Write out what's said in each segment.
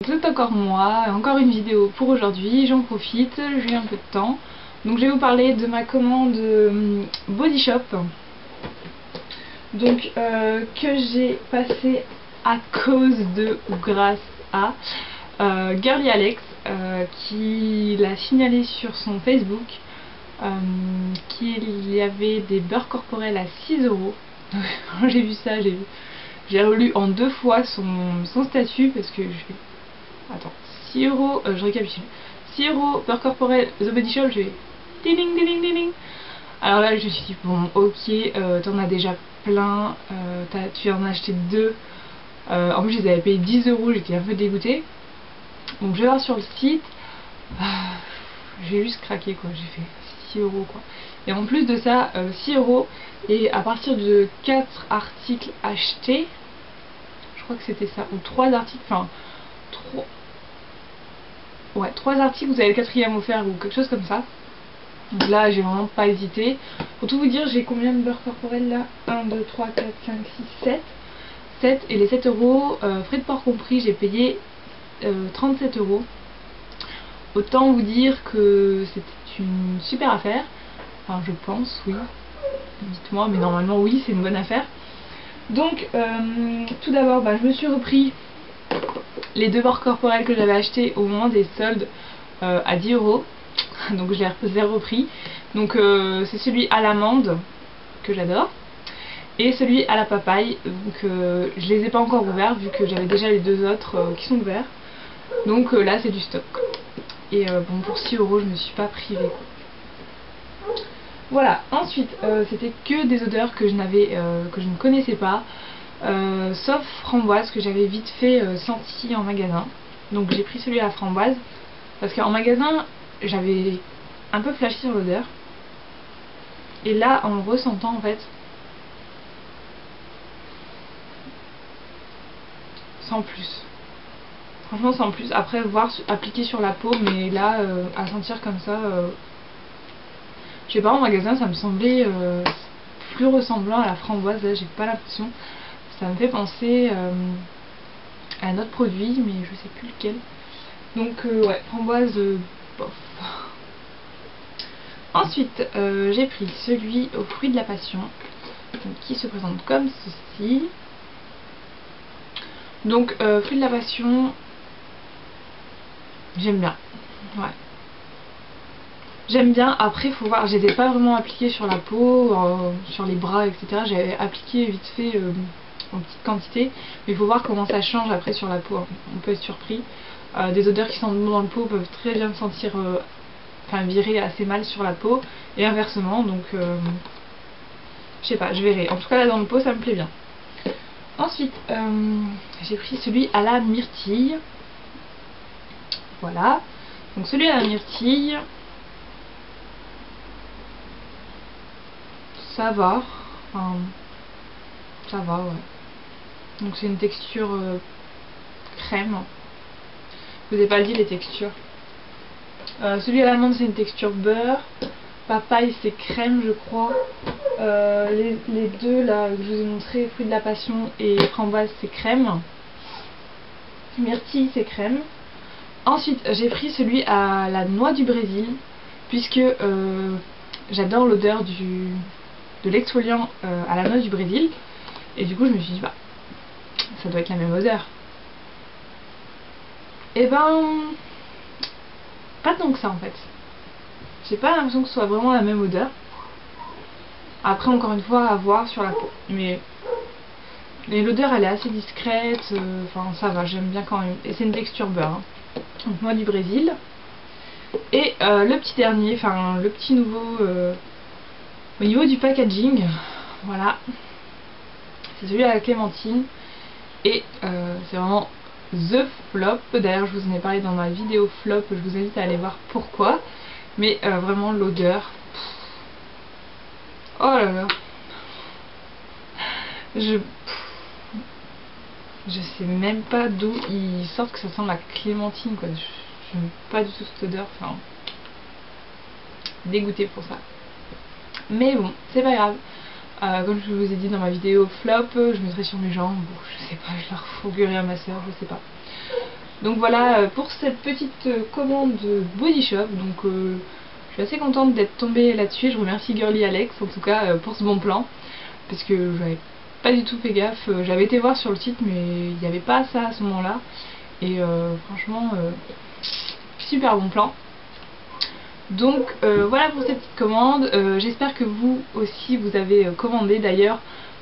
C'est encore moi, encore une vidéo pour aujourd'hui, j'en profite, j'ai un peu de temps. Donc je vais vous parler de ma commande Body Shop. Donc que j'ai passé à cause de ou grâce à Girly Alex qui l'a signalé sur son Facebook qu'il y avait des beurres corporels à 6 €. Quand j'ai vu ça, j'ai relu en 2 fois son statut parce que je fais... Attends, 6 €, je récapitule. 6 € beurre corporel The Body Shop, je vais ding ding ding ding. Alors là je me suis dit bon ok, t'en as déjà plein, tu en as acheté 2. En plus je les avais payés 10 €, j'étais un peu dégoûtée. Donc je vais voir sur le site, j'ai juste craqué quoi, j'ai fait 6 € quoi. Et en plus de ça, 6 € et à partir de 4 articles achetés, je crois que c'était ça, ou 3 articles, enfin 3 articles, vous avez le 4e offert ou quelque chose comme ça. Donc là j'ai vraiment pas hésité. Pour tout vous dire, j'ai combien de beurre corporel là? 1, 2, 3, 4, 5, 6, 7. Et les 7 €, frais de port compris, j'ai payé 37 €. Autant vous dire que c'était une super affaire. Enfin je pense, oui. Dites-moi, mais normalement oui, c'est une bonne affaire. Donc tout d'abord, je me suis repris les 2 beurres corporels que j'avais achetés au moment des soldes à 10 €. Donc je les ai repris. Donc c'est celui à l'amande que j'adore et celui à la papaye. Donc je les ai pas encore ouverts vu que j'avais déjà les 2 autres qui sont ouverts. Donc là c'est du stock. Et bon, pour 6 € je me suis pas privée. Voilà, ensuite c'était que des odeurs que je ne connaissais pas, sauf framboise que j'avais vite fait senti en magasin. Donc j'ai pris celui à la framboise parce qu'en magasin j'avais un peu flashé sur l'odeur. Et là en le ressentant en fait, sans plus. Franchement sans plus. Après voir appliquer sur la peau, mais là à sentir comme ça, je sais pas, en magasin ça me semblait plus ressemblant à la framboise. Là j'ai pas l'impression. Ça me fait penser à un autre produit mais je sais plus lequel. Donc ouais, framboise bof. Ensuite j'ai pris celui aux fruits de la passion, donc, qui se présente comme ceci. Donc fruits de la passion, j'aime bien. Ouais. J'aime bien, après faut voir, je les ai pas vraiment appliqués sur la peau, sur les bras, etc. J'avais appliqué vite fait en petite quantité, mais il faut voir comment ça change après sur la peau, hein. On peut être surpris. Des odeurs qui sentent bon dans le pot peuvent très bien sentir, enfin virer assez mal sur la peau, et inversement, donc je sais pas, je verrai. En tout cas là dans le pot ça me plaît bien. Ensuite j'ai pris celui à la myrtille. Voilà, donc celui à la myrtille, ça va, enfin, ça va, ouais. Donc c'est une texture crème. Je vous ai pas dit les textures. Celui à l'amande c'est une texture beurre. Papaye c'est crème je crois. Les deux là que je vous ai montré, fruits de la passion et framboise, c'est crème. Myrtille c'est crème. Ensuite j'ai pris celui à la noix du Brésil, puisque j'adore l'odeur de l'exfoliant à la noix du Brésil. Et du coup je me suis dit ça doit être la même odeur. Et pas tant que ça en fait. J'ai pas l'impression que ce soit vraiment la même odeur. Après encore une fois à voir sur la peau. Mais l'odeur elle est assez discrète, enfin ça va, j'aime bien quand même. Et c'est une texture beurre, hein. Donc noix du Brésil. Et le petit dernier, enfin le petit nouveau au niveau du packaging, voilà. C'est celui à la clémentine. Et c'est vraiment the flop. D'ailleurs je vous en ai parlé dans ma vidéo flop, je vous invite à aller voir pourquoi. Mais vraiment l'odeur, oh là là, je sais même pas d'où ils sortent que ça sent la clémentine quoi. J'aime pas du tout cette odeur, enfin dégoûtée pour ça. Mais bon, c'est pas grave. Comme je vous ai dit dans ma vidéo flop, je mettrai sur mes jambes, bon, je sais pas, je la refourguerai à ma soeur, je sais pas. Donc voilà pour cette petite commande Body Shop. Donc je suis assez contente d'être tombée là-dessus. Je remercie Girly Alex en tout cas pour ce bon plan, parce que j'avais pas du tout fait gaffe. J'avais été voir sur le site mais il n'y avait pas ça à ce moment là, et franchement super bon plan. Donc voilà pour cette petite commande. J'espère que vous aussi vous avez commandé. D'ailleurs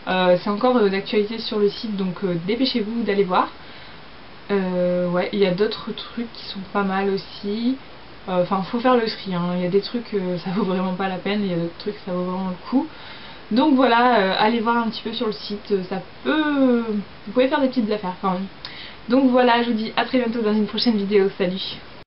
c'est encore d'actualité sur le site, donc dépêchez-vous d'aller voir. Ouais, il y a d'autres trucs qui sont pas mal aussi. Enfin, faut faire le tri, hein. Il y a des trucs ça vaut vraiment pas la peine, il y a d'autres trucs ça vaut vraiment le coup. Donc voilà, allez voir un petit peu sur le site, ça peut... Vous pouvez faire des petites affaires quand même. Donc voilà, je vous dis à très bientôt dans une prochaine vidéo, salut!